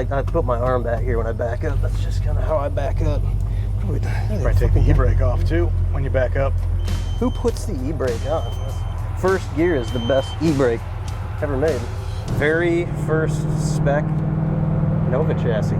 I put my arm back here when I back up. That's just kind of how I back up. You might take the e-brake off too when you back up. Who puts the e-brake on? First gear is the best e-brake ever made. Very first spec Nova chassis.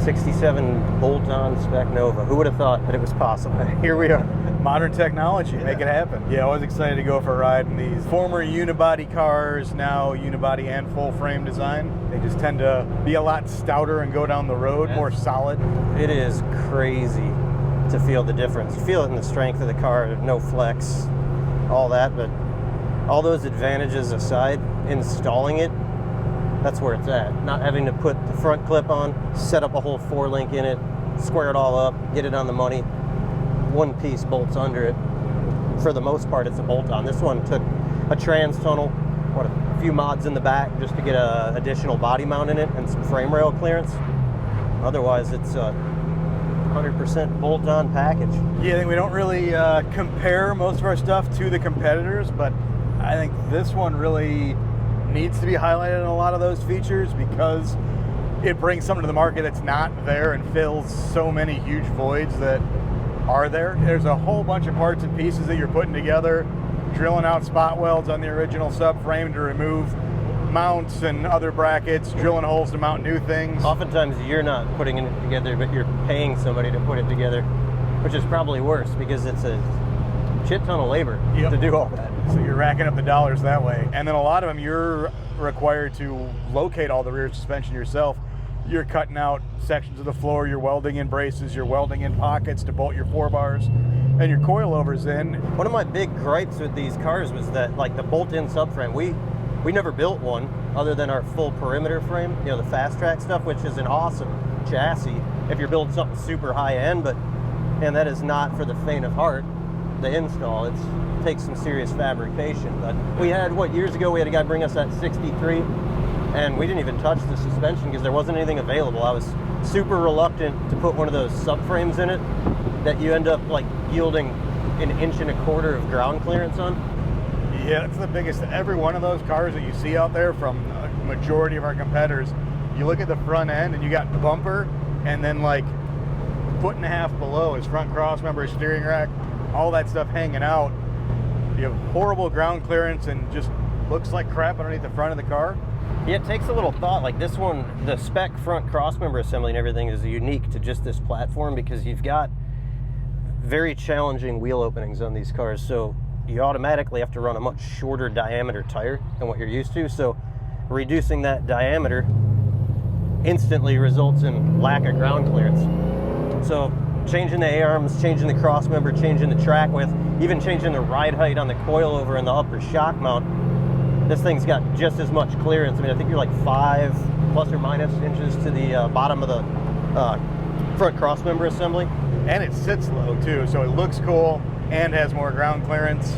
67 bolt-on spec Nova. Who would have thought that it was possible? Here we are. Modern technology, make it happen. Yeah, always excited to go for a ride in these former unibody cars, now unibody and full frame design. They just tend to be a lot stouter and go down the road, more solid. It is crazy to feel the difference. You feel it in the strength of the car, no flex, all that, but all those advantages aside, installing it, that's where it's at. Not having to put the front clip on, set up a whole 4-link in it, square it all up, get it on the money. One piece bolts under it. For the most part, it's a bolt-on. This one took a trans tunnel, a few mods in the back just to get a additional body mount in it and some frame rail clearance. Otherwise, it's a 100% bolt-on package. Yeah, I think we don't really compare most of our stuff to the competitors, but I think this one really needs to be highlighted in a lot of those features because it brings something to the market that's not there and fills so many huge voids that are there. There's a whole bunch of parts and pieces that you're putting together, drilling out spot welds on the original subframe to remove mounts and other brackets, drilling holes to mount new things. Oftentimes you're not putting it together, but you're paying somebody to put it together, which is probably worse because it's a shit ton of labor to do all that. So you're racking up the dollars that way. And then a lot of them you're required to locate all the rear suspension yourself. You're cutting out sections of the floor, you're welding in braces, you're welding in pockets to bolt your 4-bars and your coilovers in. One of my big gripes with these cars was that, like, the bolt-in subframe, we never built one other than our full perimeter frame, you know, the fast track stuff, which is an awesome chassis if you're building something super high end, and that is not for the faint of heart. The install, it takes some serious fabrication. But we had, years ago we had a guy bring us that 63 and we didn't even touch the suspension because there wasn't anything available. I was super reluctant to put one of those subframes in it that you end up like yielding an 1.25 inches of ground clearance on. Yeah, that's the biggest. Every one of those cars that you see out there from a majority of our competitors, you look at the front end and you got the bumper and then like 1.5 feet below is front cross member, steering rack, all that stuff hanging out. You have horrible ground clearance and just looks like crap underneath the front of the car. Yeah, it takes a little thought. Like this one, the spec front crossmember assembly and everything is unique to just this platform because you've got very challenging wheel openings on these cars. So you automatically have to run a much shorter diameter tire than what you're used to. So reducing that diameter instantly results in lack of ground clearance. So changing the A-arms, changing the crossmember, changing the track width, even changing the ride height on the coilover and the upper shock mount, this thing's got just as much clearance. I mean, I think you're like 5 plus or minus inches to the bottom of the front crossmember assembly. And it sits low too, so it looks cool and has more ground clearance.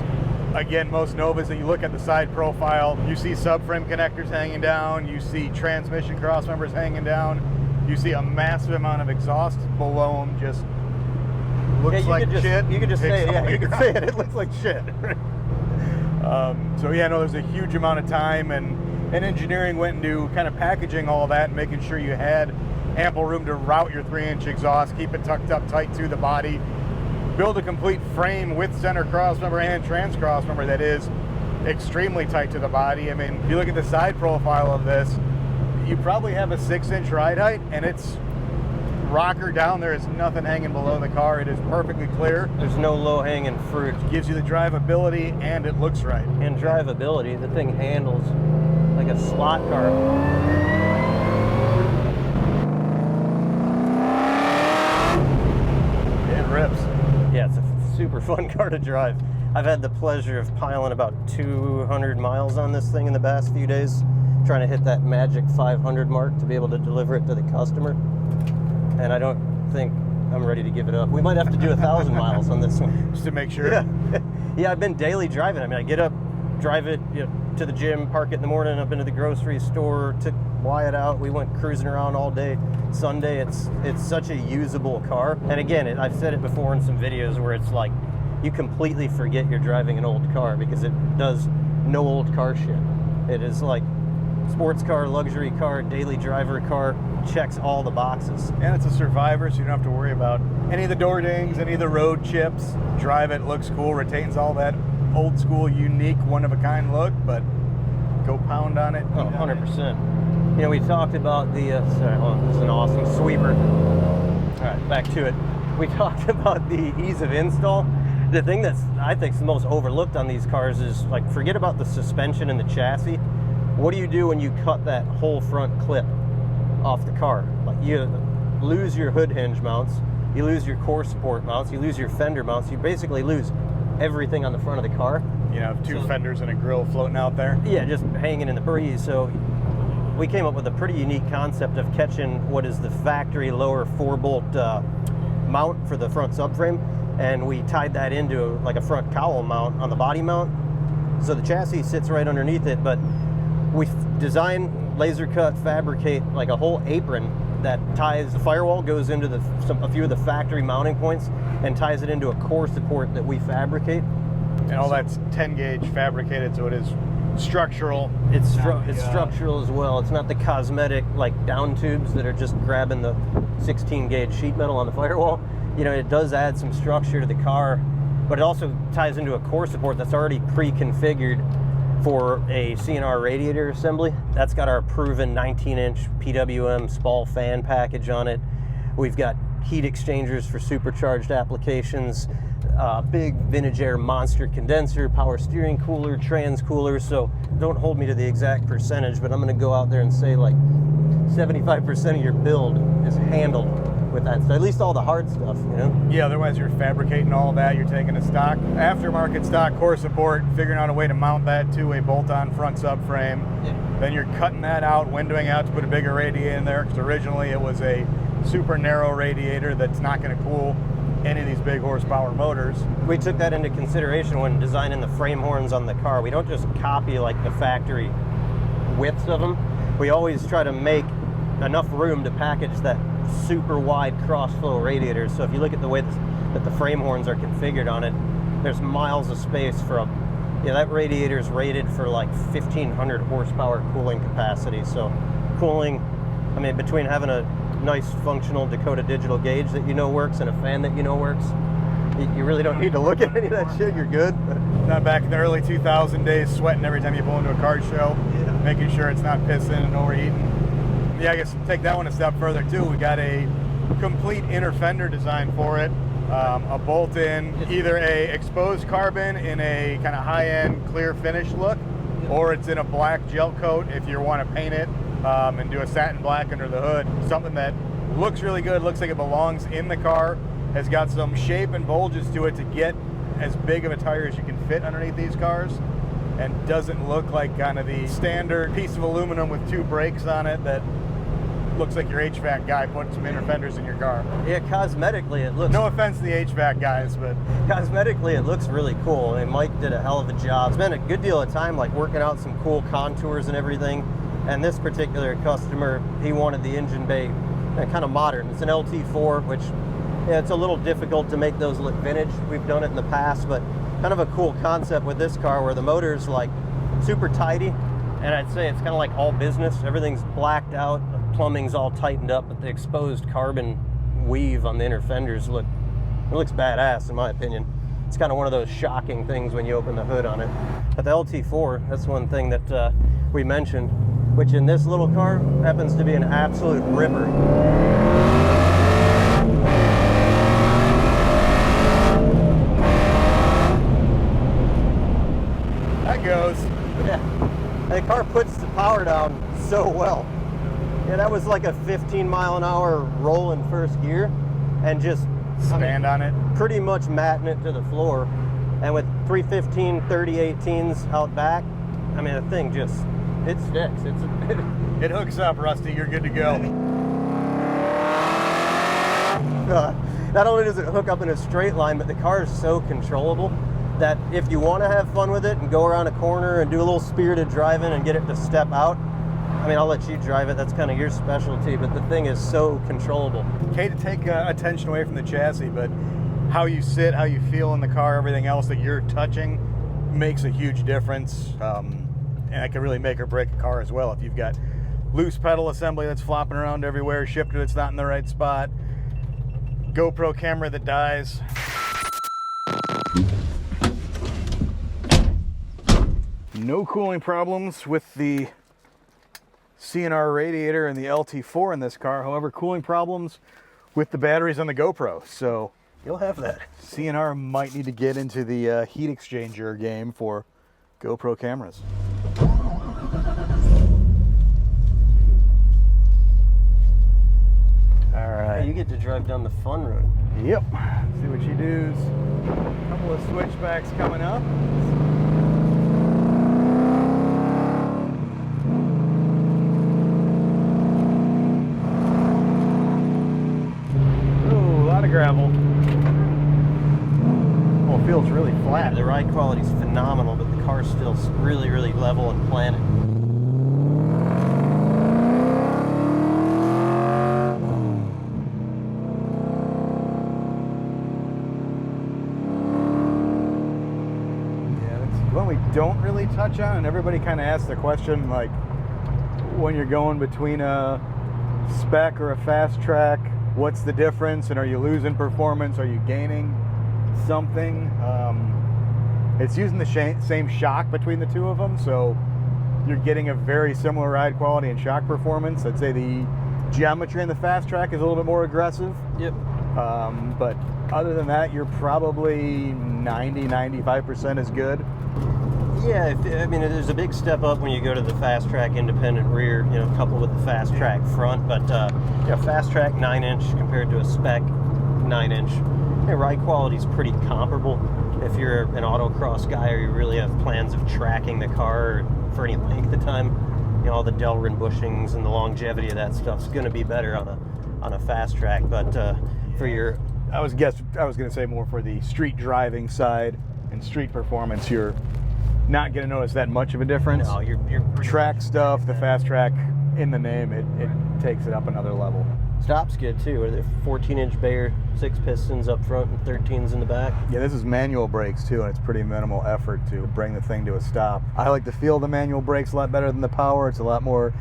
Again, most Novas that you look at the side profile, you see subframe connectors hanging down, you see transmission crossmembers hanging down, you see a massive amount of exhaust below them. Just looks like shit. You could just say it. Yeah, you could say it. It looks like shit. So yeah, no, there's a huge amount of time and engineering went into kind of packaging all that and making sure you had ample room to route your 3-inch exhaust, keep it tucked up tight to the body, build a complete frame with center crossmember and trans crossmember that is extremely tight to the body. I mean, if you look at the side profile of this, you probably have a 6-inch ride height and it's rocker down. There is nothing hanging below the car. It is perfectly clear. There's no low-hanging fruit. It gives you the drivability and it looks right. And drivability, the thing handles like a slot car. It rips. Yeah, it's a super fun car to drive. I've had the pleasure of piling about 200 miles on this thing in the past few days. trying to hit that magic 500 mark to be able to deliver it to the customer. And I don't think I'm ready to give it up. We might have to do 1,000 miles on this one. Just to make sure. Yeah. Yeah, I've been daily driving. I mean, I get up, drive it to the gym, park it in the morning, up into the grocery store, took Wyatt out. We went cruising around all day. Sunday, it's such a usable car. And again, I've said it before in some videos where it's like you completely forget you're driving an old car because it does no old car shit. It is like sports car, luxury car, daily driver car, checks all the boxes. And it's a survivor, so you don't have to worry about any of the door dings, any of the road chips. Drive it, looks cool, retains all that old school, unique, one-of-a-kind look, but go pound on it. Oh, 100%. You know, we talked about the, sorry, hold on, this is an awesome sweeper. All right, back to it. We talked about the ease of install. The thing that's, I think, is the most overlooked on these cars is, like, forget about the suspension and the chassis. What do you do when you cut that whole front clip off the car? Like, you lose your hood hinge mounts, you lose your core support mounts, you lose your fender mounts, you basically lose everything on the front of the car. You know, two fenders and a grill floating out there. Yeah, just hanging in the breeze. So we came up with a pretty unique concept of catching what is the factory lower 4-bolt mount for the front subframe, and we tied that into like a front cowl mount on the body mount. So the chassis sits right underneath it, but we design, laser cut, fabricate like a whole apron that ties the firewall, goes into a few of the factory mounting points, and ties it into a core support that we fabricate. And all that's 10 gauge fabricated, so it is structural. It's structural as well. It's not the cosmetic like down tubes that are just grabbing the 16 gauge sheet metal on the firewall. You know, it does add some structure to the car, but it also ties into a core support that's already pre-configured for a CNR radiator assembly. That's got our proven 19-inch PWM SPAL fan package on it. We've got heat exchangers for supercharged applications, big vintage air monster condenser, power steering cooler, trans cooler. So don't hold me to the exact percentage, but I'm going to go out there and say like 75% of your build is handled with that stuff, at least all the hard stuff, you know? Yeah, otherwise you're fabricating all that, you're taking a stock, aftermarket stock core support, figuring out a way to mount that to a bolt-on front subframe. Yeah. Then you're cutting that out, windowing out to put a bigger radiator in there, because originally it was a super narrow radiator that's not going to cool any of these big horsepower motors. We took that into consideration when designing the frame horns on the car. We don't just copy like the factory widths of them. We always try to make enough room to package that super wide cross flow radiator. So if you look at the way that the frame horns are configured on it, there's miles of space for that radiator is rated for like 1,500 horsepower cooling capacity. So cooling, I mean, between having a nice functional Dakota digital gauge that you know works and a fan that you know works, you really don't need to look at any of that shit. You're good. Not back in the early 2000 days, sweating every time you pull into a car show, making sure it's not pissing and overheating. Yeah, I guess take that one a step further too. We got a complete inner fender design for it. A bolt-in, either a exposed carbon in a kind of high-end clear finish look, or it's in a black gel coat if you want to paint it and do a satin black under the hood. Something that looks really good, looks like it belongs in the car, has got some shape and bulges to it to get as big of a tire as you can fit underneath these cars, and doesn't look like kind of the standard piece of aluminum with two brakes on it that looks like your HVAC guy put some inner fenders in your car. Yeah, cosmetically it looks... No offense to the HVAC guys, but... Cosmetically it looks really cool. I mean, Mike did a hell of a job. Spent a good deal of time like working out some cool contours and everything. And this particular customer, he wanted the engine bay kind of modern. It's an LT4, which it's a little difficult to make those look vintage. We've done it in the past, but kind of a cool concept with this car where the motor's like super tidy. And I'd say it's kind of like all business. Everything's blacked out. Plumbing's all tightened up, but the exposed carbon weave on the inner fenders looks badass in my opinion. It's kind of one of those shocking things when you open the hood on it. But the LT4, that's one thing that we mentioned, which in this little car happens to be an absolute ripper. That goes. Yeah, the car puts the power down so well. Yeah, that was like a 15-mile-an-hour roll in first gear, and just stand on it. Pretty much matting it to the floor. And with 315 3018s out back, I mean, the thing just It sticks. It hooks up, Rusty. You're good to go. Not only does it hook up in a straight line, but the car is so controllable that if you want to have fun with it and go around a corner and do a little spirited driving and get it to step out, I mean, I'll let you drive it. That's kind of your specialty, but the thing is so controllable. Okay, to take attention away from the chassis, but how you sit, how you feel in the car, everything else that you're touching makes a huge difference. And it can really make or break a car as well. If you've got loose pedal assembly that's flopping around everywhere, shifter that's not in the right spot, GoPro camera that dies. No cooling problems with the CNR radiator and the LT4 in this car. However, cooling problems with the batteries on the GoPro. So You'll have that. CNR might need to get into the heat exchanger game for GoPro cameras. All right. Hey, you get to drive down the fun road. Yep. See what she does. A couple of switchbacks coming up. Ooh, a lot of gravel. Oh, it feels really flat. The ride quality is phenomenal, but the car's still really, really level and planted. One we don't really touch on, and everybody kind of asks the question, like, when you're going between a spec or a fast track, what's the difference, and are you losing performance, are you gaining something? It's using the same shock between the two of them, so you're getting a very similar ride quality and shock performance. I'd say the geometry in the fast track is a little bit more aggressive. Yep. But other than that, you're probably 90-95% as good. Yeah, I mean, there's a big step up when you go to the fast track independent rear, you know, coupled with the fast track front. But yeah, fast track 9-inch compared to a spec 9-inch, ride quality is pretty comparable. If you're an autocross guy or you really have plans of tracking the car for any length of time, you know, all the Delrin bushings and the longevity of that stuff's going to be better on a fast track. But for your, I was going to say more for the street driving side and street performance, you're not going to notice that much of a difference. No, you're track stuff, the fast track in the name, it takes it up another level. Stop's good too. Are they 14-inch Bayer 6 pistons up front and 13s in the back? Yeah, this is manual brakes too, and it's pretty minimal effort to bring the thing to a stop. I like to feel the manual brakes a lot better than the power. It's a lot more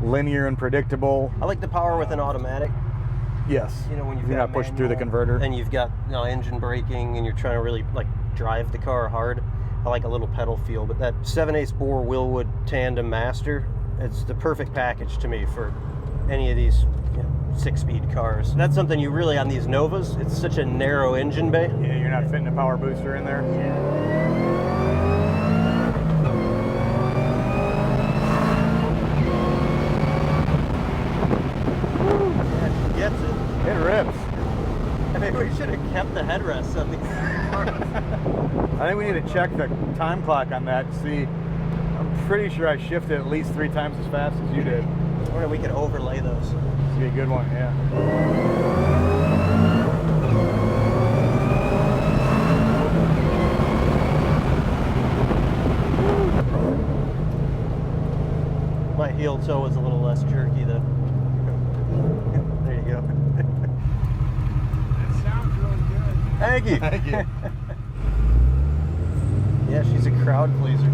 linear and predictable. I like the power with an automatic. Yes. You know, when you're not pushing through the converter, and you've got, you know, engine braking, and you're trying to really like drive the car hard. I like a little pedal feel, but that 7/8 bore Willwood Tandem Master, it's the perfect package to me for any of these, you know, 6-speed cars. That's something you really, on these Novas, it's such a narrow engine bay. Yeah, you're not fitting a power booster in there. Yeah, she gets it. It rips. Maybe we should have kept the headrests on these cars. I think we need to check the time clock on that to see. I'm pretty sure I shifted at least 3 times as fast as you did. Or we could overlay those. This would be a good one, yeah. My heel toe was a little less jerky though. There you go. That sounds really good. Thank you. Thank you. Yeah, she's a crowd pleaser.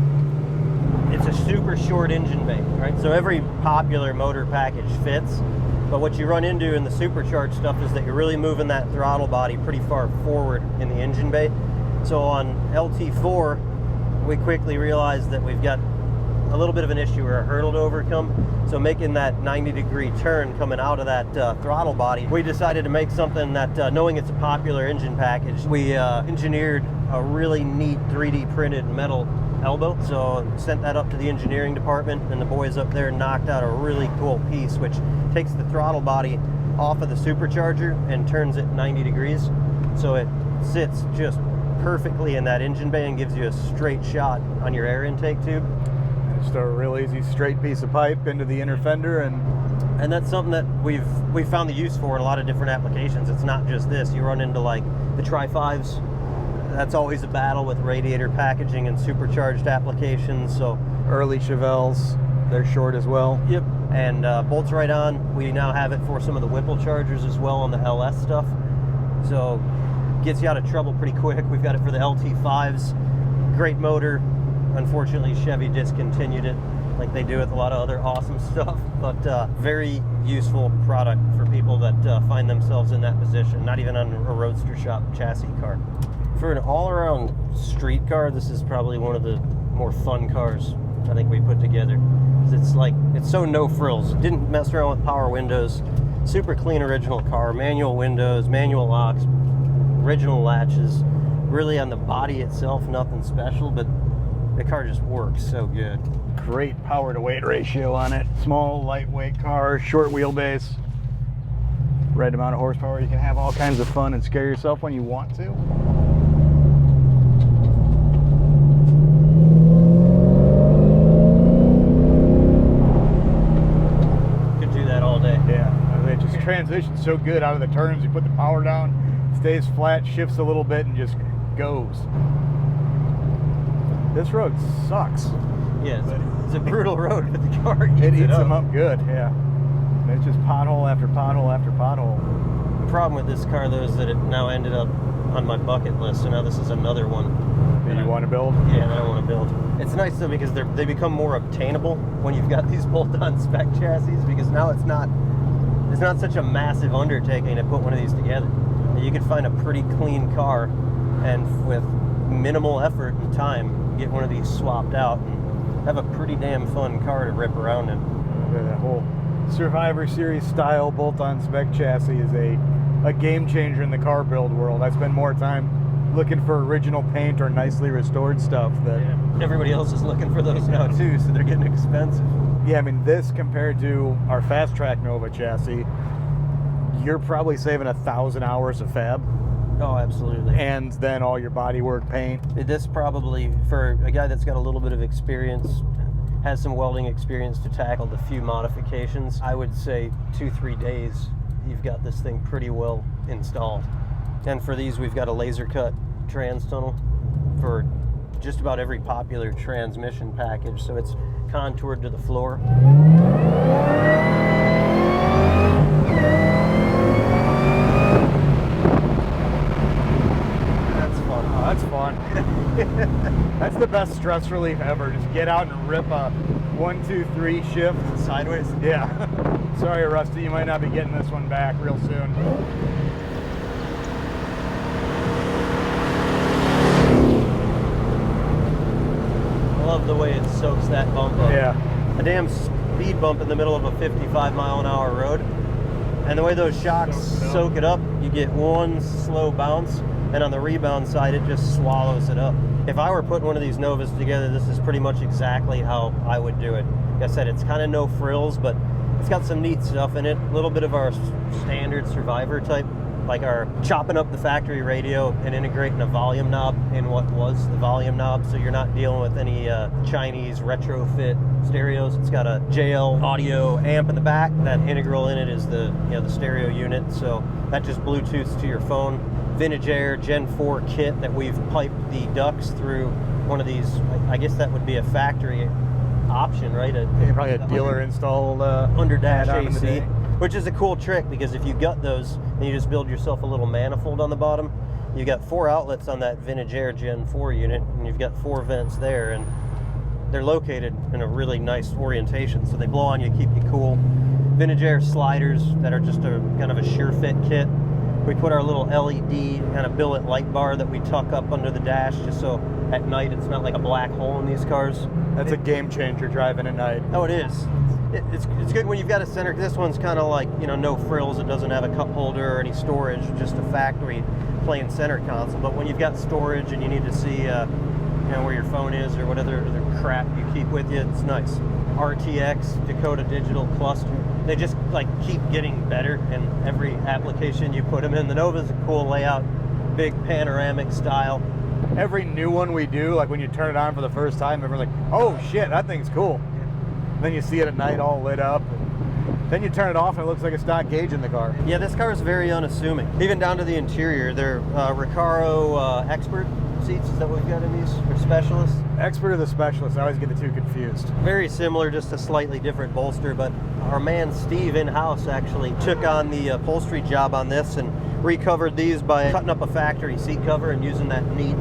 It's a super short engine bay, right? So every popular motor package fits, but what you run into in the supercharged stuff is that you're really moving that throttle body pretty far forward in the engine bay. So on LT4, we quickly realized that we've got a little bit of an issue or a hurdle to overcome. So making that 90-degree turn coming out of that throttle body, we decided to make something that, knowing it's a popular engine package, we engineered a really neat 3D printed metal elbow. So sent that up to the engineering department, and the boys up there knocked out a really cool piece which takes the throttle body off of the supercharger and turns it 90 degrees. So it sits just perfectly in that engine bay and gives you a straight shot on your air intake tube. Just a real easy straight piece of pipe into the inner fender, and that's something that we've found the use for in a lot of different applications. It's not just this. You run into like the Tri-5s. That's always a battle with radiator packaging and supercharged applications. So early Chevelles, they're short as well. Yep. And bolts right on. We now have it for some of the Whipple chargers as well on the LS stuff. So gets you out of trouble pretty quick. We've got it for the LT5s. Great motor. Unfortunately, Chevy discontinued it, like they do with a lot of other awesome stuff, but very useful product for people that find themselves in that position, not even on a RoadsterShop chassis car. For an all-around street car, this is probably one of the more fun cars I think we put together. It's so no frills. Didn't mess around with power windows. Super clean original car, manual windows, manual locks, original latches. Really on the body itself, nothing special, but the car just works so good. Great power to weight ratio on it. Small, lightweight car, short wheelbase. Right amount of horsepower. You can have all kinds of fun and scare yourself when you want to. Could do that all day. Yeah, it just transitions so good out of the turns. You put the power down, stays flat, shifts a little bit, and just goes. This road sucks. Yeah, it's a brutal road, but the car eats it eats them up good, yeah. And it's just pothole after pothole after pothole. The problem with this car, though, is that it now ended up on my bucket list, so now this is another one. That you want to build? Yeah, that I want to build. It's nice, though, because they become more obtainable when you've got these bolt-on spec chassis, because now it's not such a massive undertaking to put one of these together. You can find a pretty clean car, and with minimal effort and time, get one of these swapped out and have a pretty damn fun car to rip around in. That whole Survivor Series style bolt-on spec chassis is a game changer in the car build world. I spend more time looking for original paint or nicely restored stuff that everybody else is looking for those now too, so they're getting expensive. Yeah, I mean, this compared to our Fast Track Nova chassis, you're probably saving 1,000 hours of fab. Oh, absolutely. And then all your bodywork paint. This probably, for a guy that's got a little bit of experience, has some welding experience to tackle the few modifications, I would say 2-3 days, you've got this thing pretty well installed. And for these, we've got a laser cut trans tunnel for just about every popular transmission package, so it's contoured to the floor. That's fun. That's the best stress relief ever. Just get out and rip a 1-2-3 shift Sideways? Yeah. Sorry, Rusty, you might not be getting this one back real soon. I love the way it soaks that bump up. Yeah. A damn speed bump in the middle of a 55-mile-an-hour road. And the way those shocks soak it up, you get one slow bounce, and on the rebound side, it just swallows it up. If I were putting one of these Novas together, this is pretty much exactly how I would do it. Like I said, it's kind of no frills, but it's got some neat stuff in it. A little bit of our standard Survivor type, like our chopping up the factory radio and integrating a volume knob in what was the volume knob, so you're not dealing with any Chinese retrofit stereos. It's got a JL audio amp in the back. That integral in it is the stereo unit, so that just Bluetooths to your phone. Vintage Air Gen 4 kit that we've piped the ducts through one of these. I guess that would be a factory option, right? Probably a dealer installed under dash AC, which is a cool trick, because if you gut those and you just build yourself a little manifold on the bottom, you've got 4 outlets on that Vintage Air Gen 4 unit, and you've got 4 vents there, and they're located in a really nice orientation, so they blow on you, keep you cool. Vintage Air sliders that are just a kind of a sure fit kit. We put our little LED kind of billet light bar that we tuck up under the dash, just so at night it's not like a black hole in these cars. That's a game changer driving at night. Oh, it is. It's good when you've got a center. This one's kind of like, no frills. It doesn't have a cup holder or any storage, just a factory plain center console. But when you've got storage and you need to see where your phone is or whatever other crap you keep with you, it's nice. RTX Dakota Digital cluster. They just keep getting better in every application you put them in. The Nova's a cool layout, big panoramic style. every new one we do, like when you turn it on for the first time, everyone's like, oh shit, that thing's cool. And then you see it at night all lit up. Then you turn it off and it looks like a stock gauge in the car. Yeah, this car is very unassuming. Even down to the interior. They're Recaro Expert seats that we've got in these, or Specialists. Expert or the Specialist, I always get the two confused. Very similar, just a slightly different bolster, but our man Steve in-house actually took on the upholstery job on this and recovered these by cutting up a factory seat cover and using that neat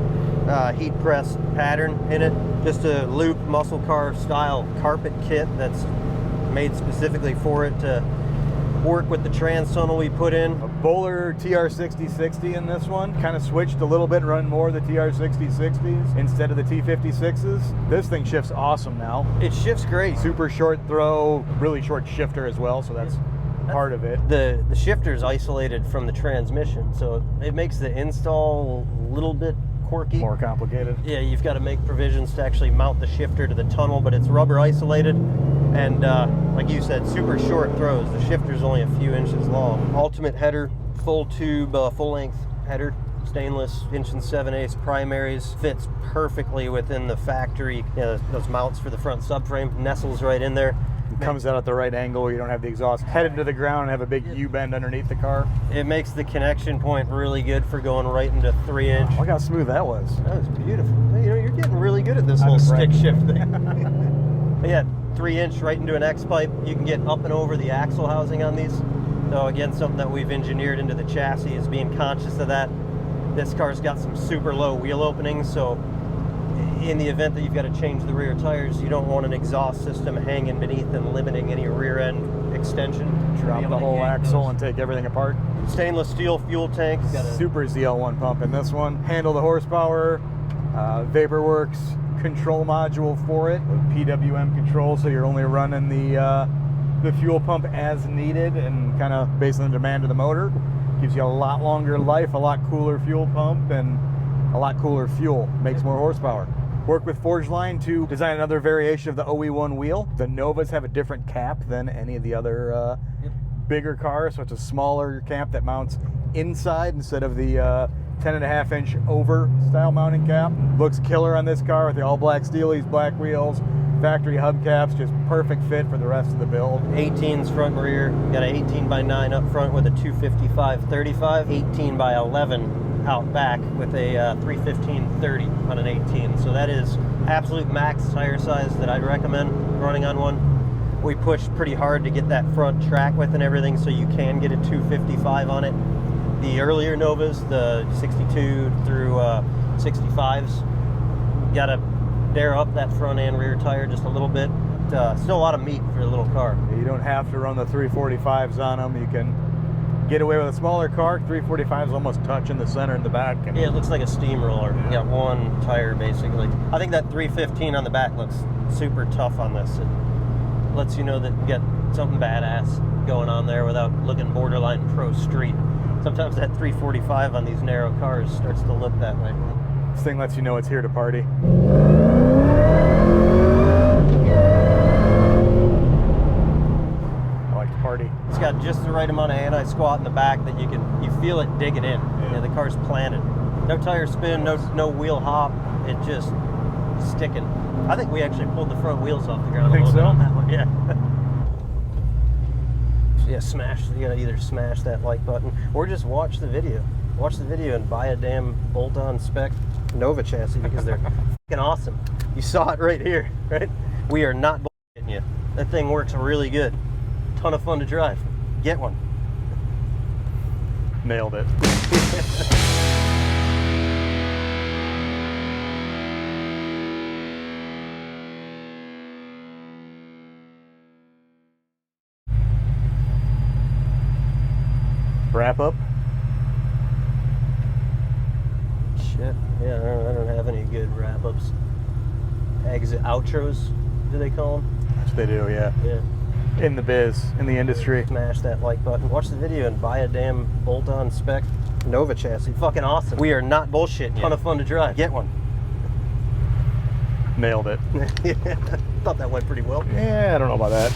heat press pattern in it. Just a loop muscle car style carpet kit that's made specifically for it to work with the trans tunnel we put in. A Bowler TR6060 in this one. Kind of switched a little bit, run more of the TR6060s instead of the T56s. This thing shifts awesome now. It shifts great. Super short throw, really short shifter as well, so that's part of it. The shifter is isolated from the transmission, so it makes the install a little bit quirky. More complicated. Yeah, you've got to make provisions to actually mount the shifter to the tunnel, but it's rubber isolated. And like you said, super short throws. The shifter's only a few inches long. Ultimate header, full tube, full length header, stainless, 1 7/8 primaries, fits perfectly within the factory. Yeah, those mounts for the front subframe, nestles right in there. It comes out at the right angle. You don't have the exhaust headed to the ground and have a big U-bend underneath the car. It makes the connection point really good for going right into 3-inch. Look how smooth that was. That was beautiful. You know, you're getting really good at this whole stick shift thing. Yeah, 3-inch right into an X-pipe. You can get up and over the axle housing on these. So again, something that we've engineered into the chassis is being conscious of that. This car's got some super low wheel openings, so in the event that you've got to change the rear tires, you don't want an exhaust system hanging beneath and limiting any rear end extension. Drop the whole axle and take everything apart. Stainless steel fuel tank. Super ZL1 pump in this one. Handle the horsepower, VaporWorks control module for it, with PWM control, so you're only running the fuel pump as needed and kind of based on the demand of the motor. Gives you a lot longer life, a lot cooler fuel pump, and a lot cooler fuel. Makes more horsepower. Work with Forgeline to design another variation of the OE1 wheel. The Novas have a different cap than any of the other bigger cars, so it's a smaller cap that mounts inside instead of the 10.5-inch over style mounting cap. Looks killer on this car with the all black steelies, black wheels, factory hubcaps, just perfect fit for the rest of the build. 18s front and rear. Got an 18x9 up front with a 255/35, 18x11 out back with a 315/30 on an 18. So that is absolute max tire size that I'd recommend running on one. We pushed pretty hard to get that front track width and everything, so you can get a 255 on it. The earlier Novas, the 62 through 65s, got to dare up that front and rear tire just a little bit. Still a lot of meat for a little car. You don't have to run the 345s on them. You can get away with a smaller car. 345s almost touching the center and the back. Yeah, it looks like a steamroller. You got one tire basically. I think that 315 on the back looks super tough on this. It lets you know that you got something badass going on there without looking borderline pro street. Sometimes that 345 on these narrow cars starts to look that way. This thing lets you know it's here to party. I like to party. It's got just the right amount of anti-squat in the back that you feel it digging in. Yeah. You know, the car's planted. No tire spin, no wheel hop. It just sticking. I think we actually pulled the front wheels off the ground a little bit on that one. Yeah. Yeah, smash. You gotta either smash that like button or just watch the video. Watch the video and buy a damn bolt-on spec Nova chassis because they're fucking awesome. You saw it right here, right? We are not bullshitting you. That thing works really good. Ton of fun to drive. Get one. Nailed it. Wrap up. Shit. Yeah, I don't have any good wrap-ups. Exit outros, do they call them? Yes, they do, yeah. Yeah. In the biz, in the industry. Smash that like button. Watch the video and buy a damn bolt-on spec Nova chassis. Fucking awesome. We are not bullshitting you. Ton of fun to drive. Get one. Nailed it. Yeah. Thought that went pretty well. Yeah, I don't know about that.